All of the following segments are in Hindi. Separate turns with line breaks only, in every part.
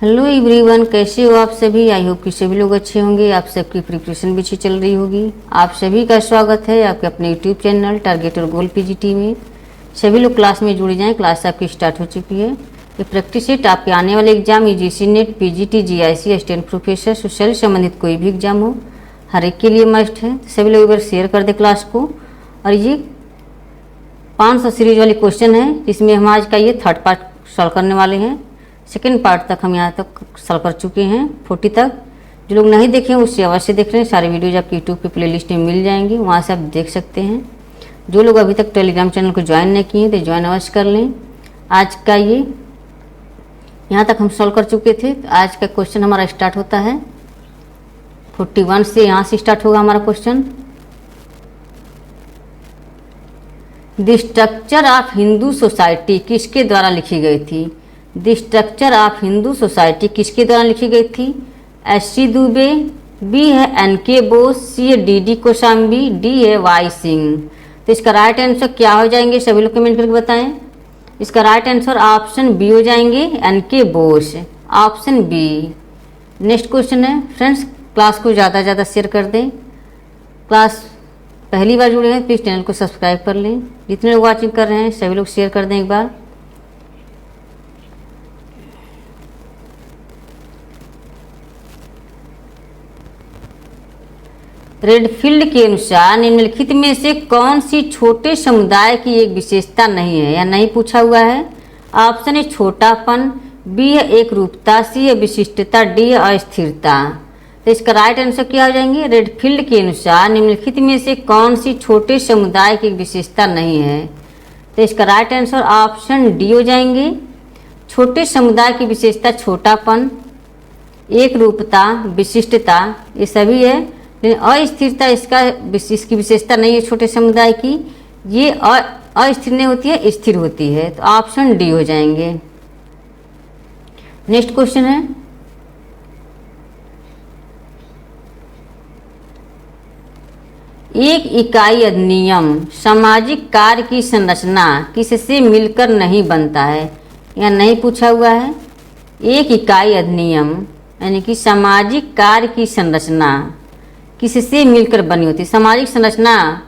हेलो एवरीवन, कैसे हो आप सभी। आई होप कि सभी लोग अच्छे होंगे। आप सबकी प्रिपरेशन भी अच्छी चल रही होगी। आप सभी का स्वागत है आपके अपने यूट्यूब चैनल टारगेट और गोल पीजीटी में। सभी लोग क्लास में जुड़ जाएं। क्लास आपकी स्टार्ट हो चुकी है। ये प्रैक्टिस सेट आपके आने वाले exam UGC net, PGT, GIC, assistant professor, social संबंधित कोई भी एग्जाम हो, हर एक के लिए मस्ट है। तो सभी लोग एक बार शेयर कर दे क्लास को। और ये 500 सीरीज वाली क्वेश्चन है, जिसमें हम आज का ये थर्ड पार्ट सॉल्व करने वाले हैं। सेकेंड पार्ट तक हम यहाँ तक सॉल्व कर चुके हैं, 40 तक। जो लोग नहीं देखे हैं उससे अवश्य देख रहे हैं। सारे वीडियोज आपकी यूट्यूब पे प्लेलिस्ट में मिल जाएंगी, वहाँ से आप देख सकते हैं। जो लोग अभी तक टेलीग्राम चैनल को ज्वाइन नहीं किए तो ज्वाइन अवश्य कर लें। आज का ये यहाँ तक हम सॉल्व कर चुके थे। तो आज का क्वेश्चन हमारा स्टार्ट होता है 41 से। यहाँ से स्टार्ट होगा हमारा question. The structure of Hindu society किसके द्वारा लिखी गई थी। The structure of Hindu society किसके द्वारा लिखी गई थी। एस.सी. दुबे, बी है एन.के. बोस, सी है डी.डी. कोशाम्बी, डी है वाई सिंह। तो इसका राइट आंसर क्या हो जाएंगे, सभी लोग कमेंट करके बताएं। इसका राइट आंसर ऑप्शन बी हो जाएंगे, N K. Bose, option B. Next question है फ्रेंड्स, क्लास को ज़्यादा से ज़्यादा शेयर कर दें। क्लास पहली बार जुड़े हैं प्लीज़ चैनल को सब्सक्राइब कर लें। जितने लोग वॉचिंग कर रहे हैं सभी लोग शेयर कर दें एक बार। रेडफील्ड के अनुसार निम्नलिखित में से कौन सी छोटे समुदाय की एक विशेषता नहीं है या नहीं पूछा हुआ है। ऑप्शन है छोटापन, बी है एक रूपता, सी है विशिष्टता, डी है अस्थिरता। तो इसका राइट आंसर क्या हो जाएंगे। रेडफील्ड के अनुसार निम्नलिखित में से कौन सी छोटे समुदाय की एक विशेषता नहीं है। तो इसका राइट आंसर ऑप्शन डी हो जाएंगे। छोटे समुदाय की विशेषता छोटापन, एक रूपता, विशिष्टता, ये सभी है। लेकिन अस्थिरता इसकी विशेषता नहीं है छोटे समुदाय की। ये अस्थिर नहीं होती है, स्थिर होती है। तो ऑप्शन डी हो जाएंगे। नेक्स्ट क्वेश्चन है, एक इकाई अधिनियम सामाजिक कार्य की संरचना किससे मिलकर नहीं बनता है या नहीं पूछा हुआ है। एक इकाई अधिनियम यानी कि सामाजिक कार्य की संरचना किससे मिलकर बनी होती है। सामाजिक संरचना,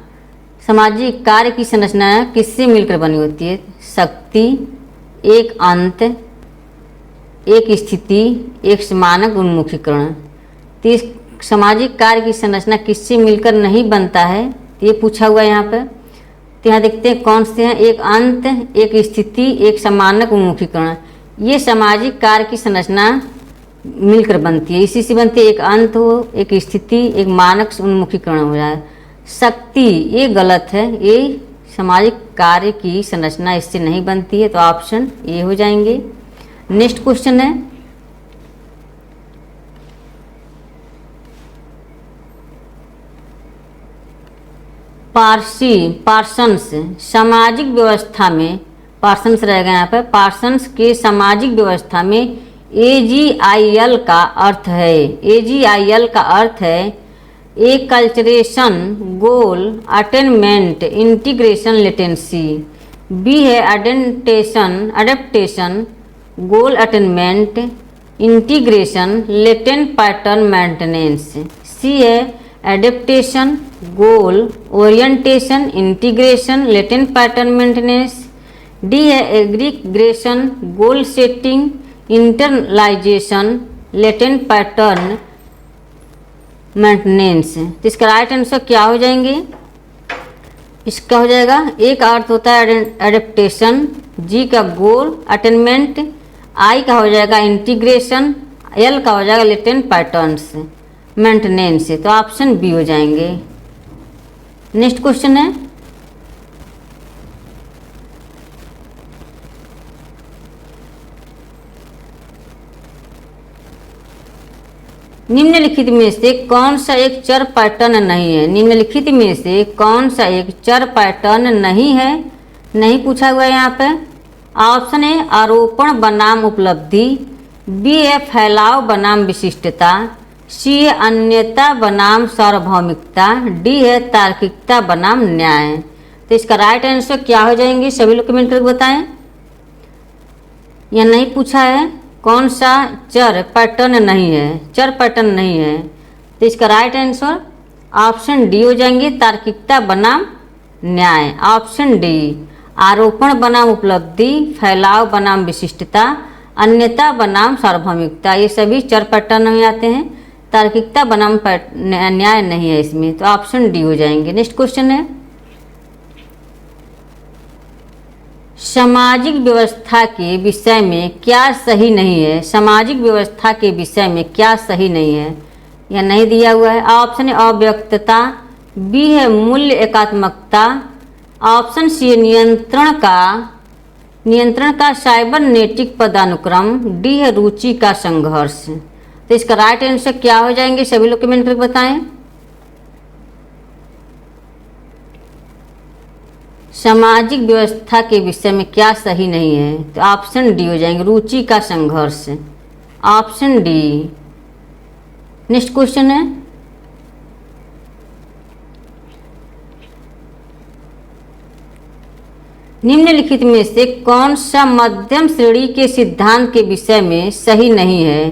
सामाजिक कार्य की संरचना किससे मिलकर बनी होती है। शक्ति, एक अंत, एक स्थिति, एक मानक उन्मुखीकरण। तो इस सामाजिक कार्य की संरचना किससे मिलकर नहीं बनता है, ये पूछा हुआ है यहाँ पर। तो यहाँ देखते हैं कौन से हैं। एक अंत, एक स्थिति, एक समानक उन्मुखीकरण। ये सामाजिक कार्य की संरचना मिलकर बनती है, इसी से बनती है। एक अंत हो, एक स्थिति, एक मानक उन्मुखीकरण हो जाए। शक्ति ये गलत है, ये सामाजिक कार्य की संरचना इससे नहीं बनती है। तो ऑप्शन ए हो जाएंगे। नेक्स्ट क्वेश्चन है, पार्सन्स सामाजिक व्यवस्था में, पार्सन्स रहेगा यहाँ पर, पार्सन्स के सामाजिक व्यवस्था में AGIL का अर्थ है। AGIL का अर्थ है acculturation, goal, attainment, integration, latency. B है adaptation, goal attainment, integration, latent pattern maintenance. C है adaptation, goal, orientation, integration, latent pattern maintenance. D है aggregation, goal setting, internalization, latent pattern maintenance. तो इसका राइट आंसर क्या हो जाएंगे। इसका हो जाएगा, एक अर्थ होता है एडेप्टेशन, जी का गोल अटेनमेंट, आई का हो जाएगा इंटीग्रेशन, एल का हो जाएगा लेटेंट पैटर्न्स मेंटेनेंस। तो ऑप्शन बी हो जाएंगे। नेक्स्ट क्वेश्चन है, निम्नलिखित में से कौन सा एक चर पैटर्न नहीं है। निम्नलिखित में से कौन सा एक चर पैटर्न नहीं है, नहीं पूछा हुआ है यहाँ पे। ऑप्शन है आरोपण बनाम उपलब्धि, बी है फैलाव बनाम विशिष्टता, सी है अन्यता बनाम सार्वभौमिकता, डी है तार्किकता बनाम न्याय। तो इसका राइट आंसर क्या हो जाएंगे, सभी लोग कमेंट करके बताएं। यह नहीं पूछा है कौन सा चर पैटर्न नहीं है, चर पैटर्न नहीं है? तो इसका राइट आंसर ऑप्शन डी हो जाएंगे, तार्किकता बनाम न्याय। ऑप्शन डी, आरोपण बनाम उपलब्धि, फैलाव बनाम विशिष्टता, अन्यता बनाम सार्वभौमिकता, ये सभी चर पैटर्न में आते हैं। तार्किकता बनाम न्याय नहीं है इसमें, तो ऑप्शन डी हो जाएंगे। नेक्स्ट क्वेश्चन है, सामाजिक व्यवस्था के विषय में क्या सही नहीं है? सामाजिक व्यवस्था के विषय में क्या सही नहीं है, या नहीं दिया हुआ है। ऑप्शन ए अव्यक्तता, बी है मूल्य एकात्मकता, ऑप्शन सी नियंत्रण का साइबरनेटिक पदानुक्रम, डी है रुचि का संघर्ष। तो इसका राइट आंसर क्या हो जाएंगे, सभी लोग कमेंट करके बताएं। सामाजिक व्यवस्था के विषय में क्या सही नहीं है, तो ऑप्शन डी हो जाएंगे, रुचि का संघर्ष। Option D. नेक्स्ट क्वेश्चन है, निम्नलिखित में से कौन सा मध्यम श्रेणी के सिद्धांत के विषय में सही नहीं है?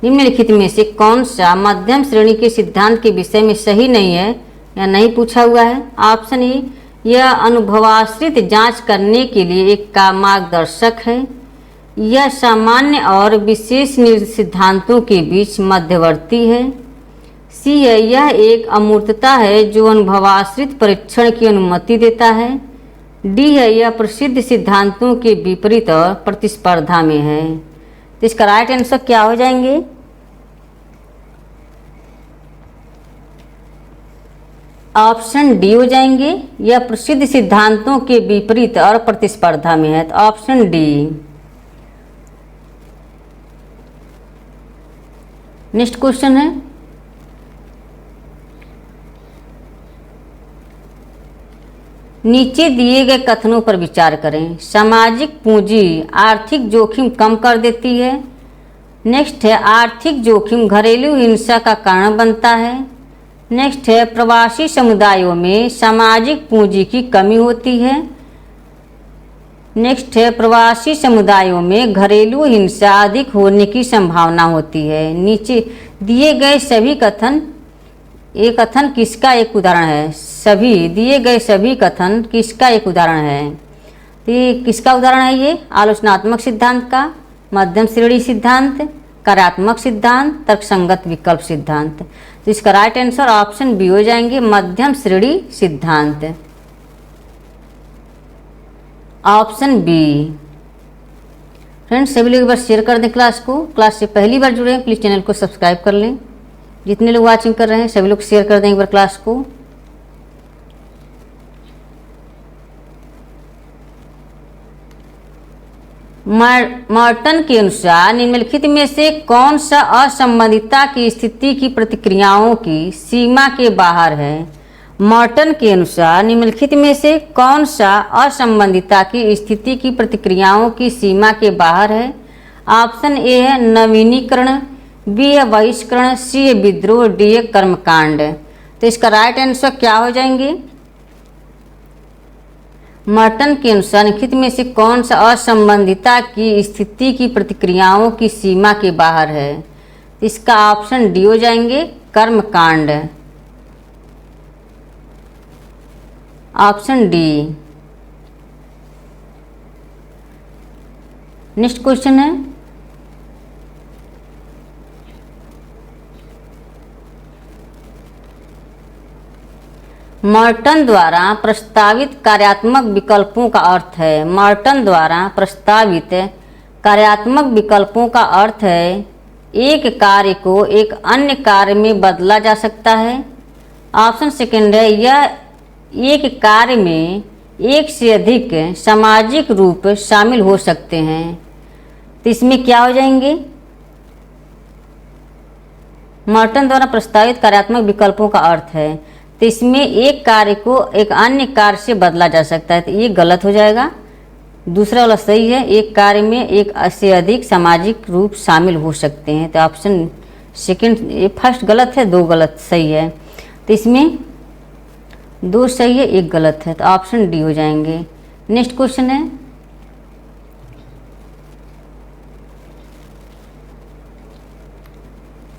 निम्नलिखित में से कौन सा मध्यम श्रेणी के सिद्धांत के विषय में सही नहीं है, या नहीं पूछा हुआ है। ऑप्शन ए, यह अनुभवाश्रित जांच करने के लिए एक का मार्गदर्शक है, यह सामान्य और विशेष सिद्धांतों के बीच मध्यवर्ती है। सी है, यह एक अमूर्तता है जो अनुभवाश्रित परीक्षण की अनुमति देता है। डी है, यह प्रसिद्ध सिद्धांतों के विपरीत और प्रतिस्पर्धा में है। तो इसका राइट आंसर क्या हो जाएंगे, ऑप्शन डी हो जाएंगे, यह प्रसिद्ध सिद्धांतों के विपरीत और प्रतिस्पर्धा में है। तो ऑप्शन डी। नेक्स्ट क्वेश्चन है, नीचे दिए गए कथनों पर विचार करें। सामाजिक पूंजी आर्थिक जोखिम कम कर देती है। नेक्स्ट है, आर्थिक जोखिम घरेलू हिंसा का कारण बनता है। नेक्स्ट है, प्रवासी समुदायों में सामाजिक पूंजी की कमी होती है। नेक्स्ट है, प्रवासी समुदायों में घरेलू हिंसा अधिक होने की संभावना होती है। नीचे दिए गए सभी कथन, ये कथन किसका एक उदाहरण है? सभी दिए गए सभी कथन किसका एक उदाहरण है? तो ये किसका उदाहरण है? ये आलोचनात्मक सिद्धांत का, मध्यम श्रेणी सिद्धांत, कार्यात्मक सिद्धांत, तर्कसंगत विकल्प सिद्धांत। तो इसका राइट आंसर ऑप्शन बी हो जाएंगे, मध्यम श्रेणी सिद्धांत। Option B. फ्रेंड्स, सभी लोग एक बार शेयर कर दें क्लास को। क्लास से पहली बार जुड़े हैं प्लीज़ चैनल को सब्सक्राइब कर लें। जितने लोग वाचिंग कर रहे हैं सभी लोग शेयर कर दें एक बार क्लास को। मॉर्टन के अनुसार निम्नलिखित में से कौन सा असंबंधितता की स्थिति की प्रतिक्रियाओं की सीमा के बाहर है? मॉर्टन के अनुसार निम्नलिखित में से कौन सा असंबंधितता की स्थिति की प्रतिक्रियाओं की सीमा के बाहर है? ऑप्शन ए है नवीनीकरण, बी है बहिष्करण, सी है विद्रोह, डी है कर्मकांड। तो इसका राइट आंसर क्या हो जाएंगे? मॉर्टन के अनुसार निम्नलिखित में से कौन सा असंबंधितता की स्थिति की प्रतिक्रियाओं की सीमा के बाहर है? इसका ऑप्शन डी हो जाएंगे, कर्मकांड। Option D. नेक्स्ट क्वेश्चन है, मॉर्टन द्वारा प्रस्तावित कार्यात्मक विकल्पों का अर्थ है। मॉर्टन द्वारा प्रस्तावित कार्यात्मक विकल्पों का अर्थ है, एक कार्य को एक अन्य कार्य में बदला जा सकता है। ऑप्शन सेकंड है, यह एक कार्य में एक से अधिक सामाजिक रूप शामिल हो सकते हैं। तो इसमें क्या हो जाएंगे? मॉर्टन द्वारा प्रस्तावित कार्यात्मक विकल्पों का अर्थ है, तो इसमें एक कार्य को एक अन्य कार्य से बदला जा सकता है, तो ये गलत हो जाएगा। दूसरा वाला सही है, एक कार्य में एक से अधिक सामाजिक रूप शामिल हो सकते हैं। तो ऑप्शन सेकंड, ये फर्स्ट गलत है, दो गलत सही है। तो इसमें दो सही है, एक गलत है, तो ऑप्शन डी हो जाएंगे। नेक्स्ट क्वेश्चन है,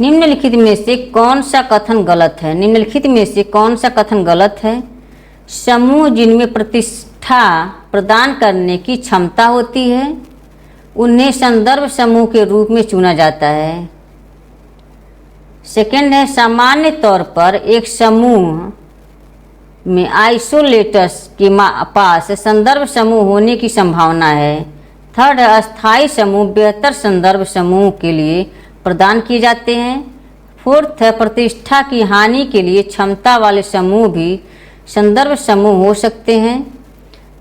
निम्नलिखित में से कौन सा कथन गलत है? निम्नलिखित में से कौन सा कथन गलत है? समूह जिनमें प्रतिष्ठा प्रदान करने की क्षमता होती है उन्हें संदर्भ समूह के रूप में चुना जाता है। सेकंड है, सामान्य तौर पर एक समूह में आइसोलेटर्स के पास संदर्भ समूह होने की संभावना है। थर्ड है, अस्थायी समूह बेहतर संदर्भ समूह के लिए प्रदान किए जाते हैं। फोर्थ है, प्रतिष्ठा की हानि के लिए क्षमता वाले समूह भी संदर्भ समूह हो सकते हैं।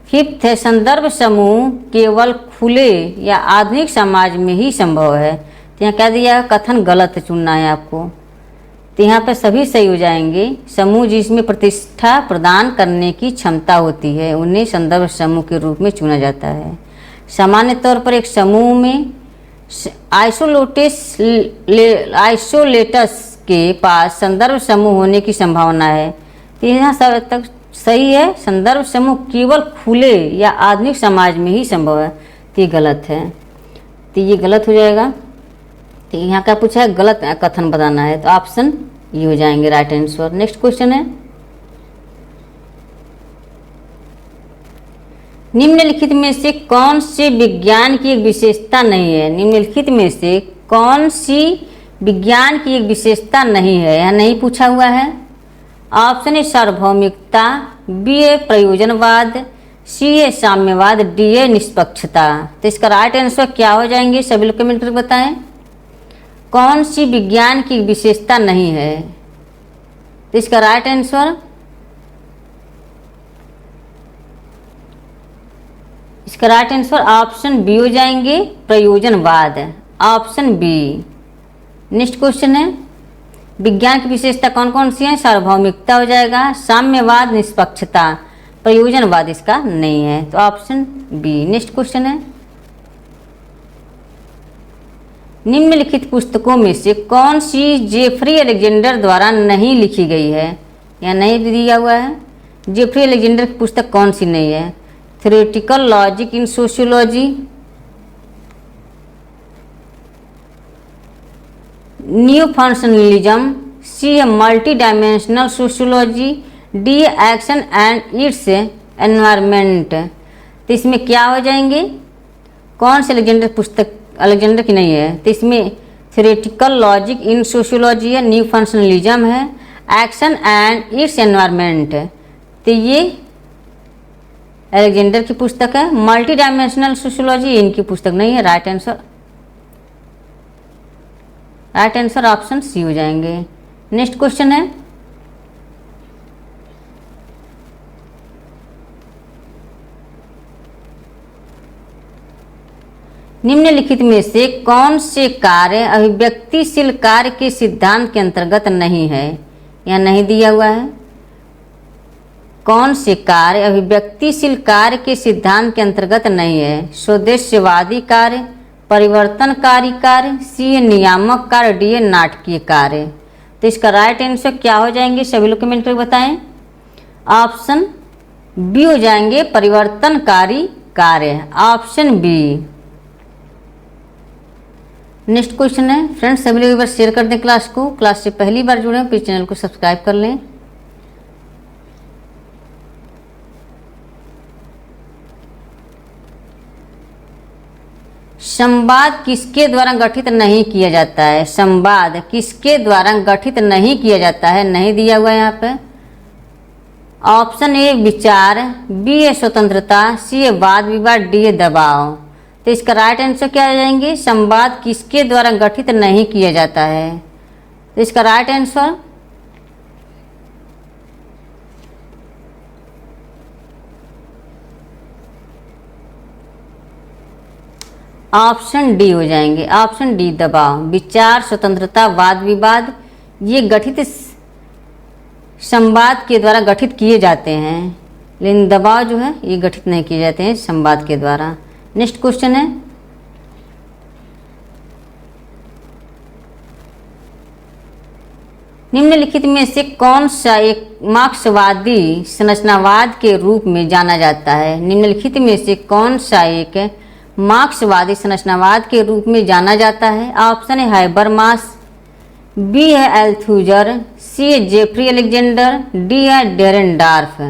फिफ्थ है, संदर्भ समूह केवल खुले या आधुनिक समाज में ही संभव है। तो यहाँ क्या दिया, कथन गलत चुनना है आपको। तो यहाँ पे सभी सही हो जाएंगे। समूह जिसमें प्रतिष्ठा प्रदान करने की क्षमता होती है उन्हें संदर्भ समूह के रूप में चुना जाता है। सामान्य तौर पर एक समूह में आइसोलेटस के पास संदर्भ समूह होने की संभावना है। तो यहाँ सब तक सही है। संदर्भ समूह केवल खुले या आधुनिक समाज में ही संभव है, तो ये गलत है। तो ये गलत हो जाएगा। तो यहाँ क्या पूछा है, गलत कथन बताना है, तो ऑप्शन ये हो जाएंगे राइट आंसर। नेक्स्ट क्वेश्चन है, निम्नलिखित में से कौन से विज्ञान की एक विशेषता नहीं है? निम्नलिखित में से कौन सी विज्ञान की एक विशेषता नहीं है, यह नहीं पूछा हुआ है। ऑप्शन ए सार्वभौमिकता, B A प्रयोजनवाद, C A साम्यवाद, D A निष्पक्षता। तो इसका राइट आंसर क्या हो जाएंगे, सभी लोग कमेंट करके बताएं। कौन सी विज्ञान की विशेषता नहीं है? तो इसका राइट आंसर, इसका राइट आंसर ऑप्शन बी हो जाएंगे, प्रयोजनवाद, ऑप्शन बी। नेक्स्ट क्वेश्चन है, विज्ञान की विशेषता कौन कौन सी है? सार्वभौमिकता हो जाएगा, साम्यवाद, निष्पक्षता, प्रयोजनवाद इसका नहीं है, तो ऑप्शन बी। नेक्स्ट क्वेश्चन है, निम्नलिखित पुस्तकों में से कौन सी जेफरी अलेक्जेंडर द्वारा नहीं लिखी गई है? या नहीं दिया हुआ है। जेफरी अलेक्जेंडर की पुस्तक कौन सी नहीं है? Theoretical logic in sociology, new functionalism, C है multi dimensional sociology, D action and its environment. तो इसमें क्या हो जाएंगे, कौन से अलेक्जेंडर पुस्तक अलेक्जेंडर की नहीं है? तो इसमें थ्योरेटिकल लॉजिक इन सोशियोलॉजी है, न्यू फंक्शनलिज्म है, एक्शन एंड इट्स एनवायरमेंट। तो ये अलेक्जेंडर की पुस्तक है। मल्टी डायमेंशनल सोशियोलॉजी इनकी पुस्तक नहीं है। Right answer, right answer option C हो जाएंगे। नेक्स्ट क्वेश्चन है, निम्नलिखित में से कौन से कार्य अभिव्यक्तिशील कार्य के सिद्धांत के अंतर्गत नहीं है? या नहीं दिया हुआ है। कौन से कार्य अभिव्यक्तिशील कार्य के सिद्धांत के अंतर्गत नहीं है? स्वदेशवादी कार्य, परिवर्तनकारी कार्य, सी नियामक कार्य, डी नाटकीय कार्य। तो इसका राइट आंसर क्या हो जाएंगे, सभी लोग कमेंट करके बताएं। ऑप्शन बी हो जाएंगे, परिवर्तनकारी कार्य, ऑप्शन बी। नेक्स्ट क्वेश्चन है, फ्रेंड्स सभी लोग एक बार शेयर कर दें क्लास को। क्लास से पहली बार जुड़े हैं प्लीज चैनल को सब्सक्राइब कर लें। संवाद किसके द्वारा गठित नहीं किया जाता है? संवाद किसके द्वारा गठित नहीं किया जाता है, नहीं दिया हुआ है यहाँ पे। ऑप्शन ए विचार, बी ए स्वतंत्रता, सी ए वाद विवाद, डी ए दबाव। तो इसका राइट आंसर क्या आ जाएंगे, संवाद किसके द्वारा गठित नहीं किया जाता है? तो इसका राइट आंसर ऑप्शन डी हो जाएंगे, ऑप्शन डी दबाव। विचार, स्वतंत्रता, वाद विवाद ये गठित संवाद के द्वारा गठित किए जाते हैं, लेकिन दबाव जो है ये गठित नहीं किए जाते हैं संवाद के द्वारा। नेक्स्ट क्वेश्चन है, निम्नलिखित में से कौन सा एक मार्क्सवादी संरचनावाद के रूप में जाना जाता है? निम्नलिखित में से कौन सा एक मार्क्सवादी संरचनावाद के रूप में जाना जाता है? ऑप्शन है हाइबरमास, बी है एल्थूजर, सी है जेफरी अलेक्जेंडर, डी है डेरेनडार्फ।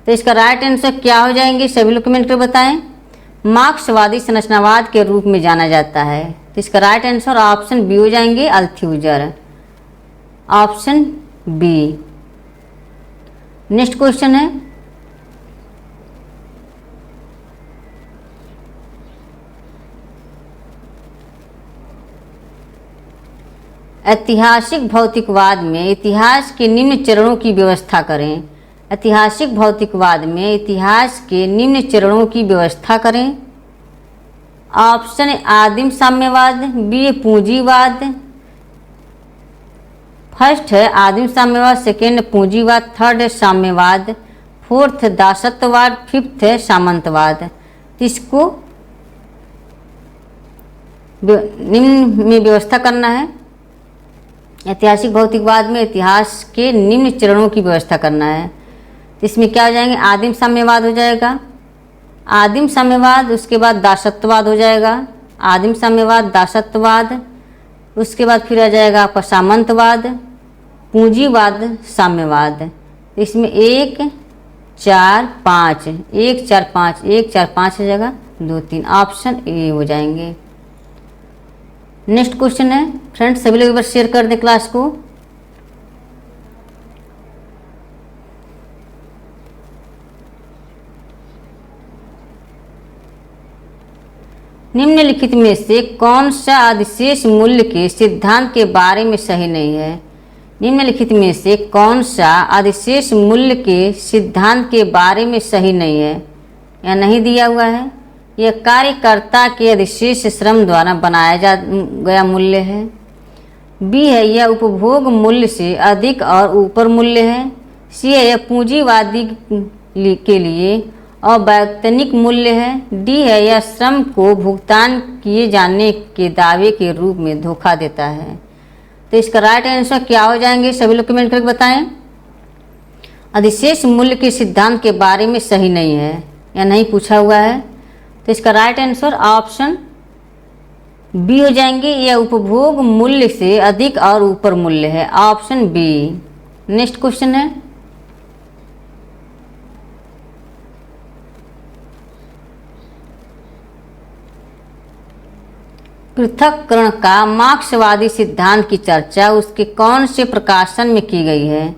तो इसका राइट आंसर क्या हो जाएंगे, सभी लोग कमेंट कर बताएं। मार्क्सवादी संरचनावाद के रूप में जाना जाता है। तो इसका राइट आंसर ऑप्शन बी हो जाएंगे, अल्थ्यूजर, ऑप्शन बी। नेक्स्ट क्वेश्चन है, ऐतिहासिक भौतिकवाद में इतिहास के निम्न चरणों की व्यवस्था करें। ऐतिहासिक भौतिकवाद में इतिहास के निम्न चरणों की व्यवस्था करें। ऑप्शन ए आदिम साम्यवाद, बी पूंजीवाद। फर्स्ट है आदिम साम्यवाद, सेकेंड पूंजीवाद, थर्ड है साम्यवाद, फोर्थ दासत्ववाद, फिफ्थ है सामंतवाद। इसको निम्न में व्यवस्था करना है। ऐतिहासिक भौतिकवाद में इतिहास के निम्न चरणों की व्यवस्था करना है। इसमें क्या हो जाएंगे, आदिम साम्यवाद हो जाएगा, आदिम साम्यवाद, उसके बाद दासत्ववाद हो जाएगा, आदिम साम्यवाद, दासत्ववाद, उसके बाद फिर आ जाएगा आपका सामंतवाद, पूंजीवाद, साम्यवाद। इसमें 1 4 5 1 4 5 1 4 5 हो जाएगा, 2 3, ऑप्शन ए हो जाएंगे। नेक्स्ट क्वेश्चन है फ्रेंड्स, सभी लोग एक बार शेयर कर दें क्लास को। निम्नलिखित में से कौन सा अधिशेष मूल्य के सिद्धांत के बारे में सही नहीं है। निम्नलिखित में से कौन सा अधिशेष मूल्य के सिद्धांत के बारे में सही नहीं है या नहीं दिया हुआ है। यह कार्यकर्ता के अधिशेष श्रम द्वारा बनाया गया मूल्य है। बी है यह उपभोग मूल्य से अधिक और ऊपर मूल्य है। सी है यह पूंजीवादी के लिए अवैतनिक मूल्य है। डी है यह श्रम को भुगतान किए जाने के दावे के रूप में धोखा देता है। तो इसका राइट आंसर क्या हो जाएंगे, सभी लोग कमेंट करके बताएं। अधिशेष मूल्य के सिद्धांत के बारे में सही नहीं है या नहीं पूछा हुआ है। तो इसका राइट आंसर ऑप्शन बी हो जाएंगे, यह उपभोग मूल्य से अधिक और ऊपर मूल्य है, ऑप्शन बी। नेक्स्ट क्वेश्चन है, पृथक्करण का मार्क्सवादी सिद्धांत की चर्चा उसके कौन से प्रकाशन में की गई है।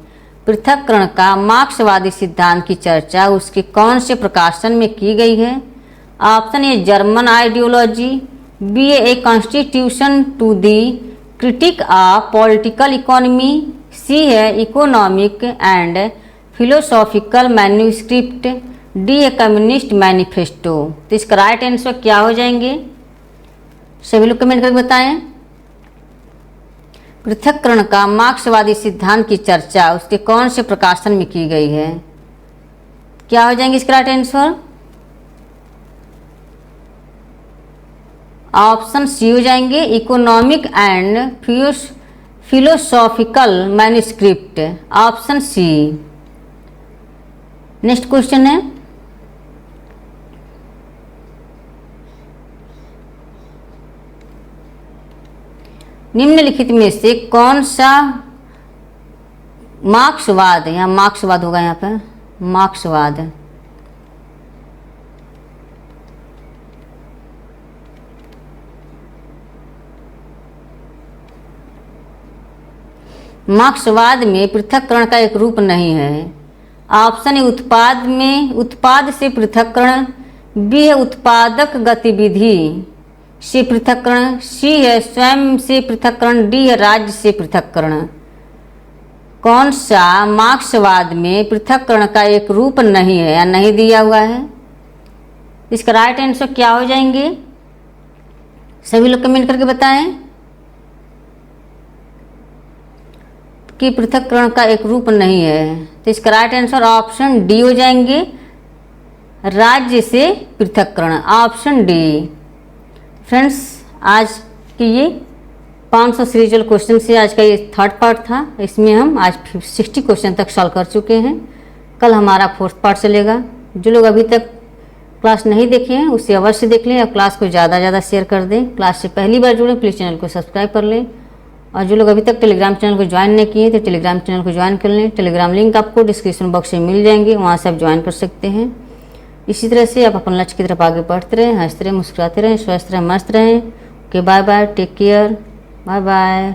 पृथक्करण का मार्क्सवादी सिद्धांत की चर्चा उसके कौन से प्रकाशन में की गई है। Option A German ideology, B A constitution to the critique of political economy, C है economic and philosophical manuscript, D है कम्युनिस्ट मैनिफेस्टो। तो इसका राइट आंसर क्या हो जाएंगे, सभी लोग कमेंट करके बताएं। पृथक्करण का मार्क्सवादी सिद्धांत की चर्चा उसके कौन से प्रकाशन में की गई है, क्या हो जाएंगे इसका राइट आंसर, ऑप्शन सी हो जाएंगे, economic and philosophical manuscript, option C. Next question है, निम्नलिखित में से कौन सा मार्क्सवाद, यहाँ मार्क्सवाद होगा, यहाँ पर मार्क्सवाद मार्क्सवाद में पृथक्करण का एक रूप नहीं है। ऑप्शन ए उत्पाद से पृथक्करण, बी है उत्पादक गतिविधि से पृथक्करण, सी है स्वयं से पृथक्करण, डी है राज्य से पृथक्करण। कौन सा मार्क्सवाद में पृथक्करण का एक रूप नहीं है या नहीं दिया हुआ है। इसका राइट आंसर क्या हो जाएंगे, सभी लोग कमेंट करके बताएं कि पृथक्करण का एक रूप नहीं है। तो इसका राइट आंसर ऑप्शन डी हो जाएंगे, राज्य से पृथक्करण, ऑप्शन डी। फ्रेंड्स, आज की ये 500 सीरीजल क्वेश्चन से आज का ये थर्ड पार्ट था। इसमें हम आज 60 क्वेश्चन तक सॉल्व कर चुके हैं। कल हमारा फोर्थ पार्ट चलेगा। जो लोग अभी तक क्लास नहीं देखे हैं उसे अवश्य देख लें और क्लास को ज़्यादा से ज़्यादा शेयर कर दें। क्लास से पहली बार जुड़ें, प्लीज़ चैनल को सब्सक्राइब कर लें और जो लोग अभी तक टेलीग्राम चैनल को ज्वाइन नहीं किए तो टेलीग्राम चैनल को ज्वाइन कर लें। टेलीग्राम लिंक आपको डिस्क्रिप्शन बॉक्स में मिल जाएंगे, वहाँ से आप ज्वाइन कर सकते हैं। इसी तरह से आप अपने लक्ष्य की तरफ आगे बढ़ते रहें, हंसते रहें, मुस्कुराते रहें, स्वस्थ रहें, मस्त रहें। Okay, bye bye, take care, bye bye.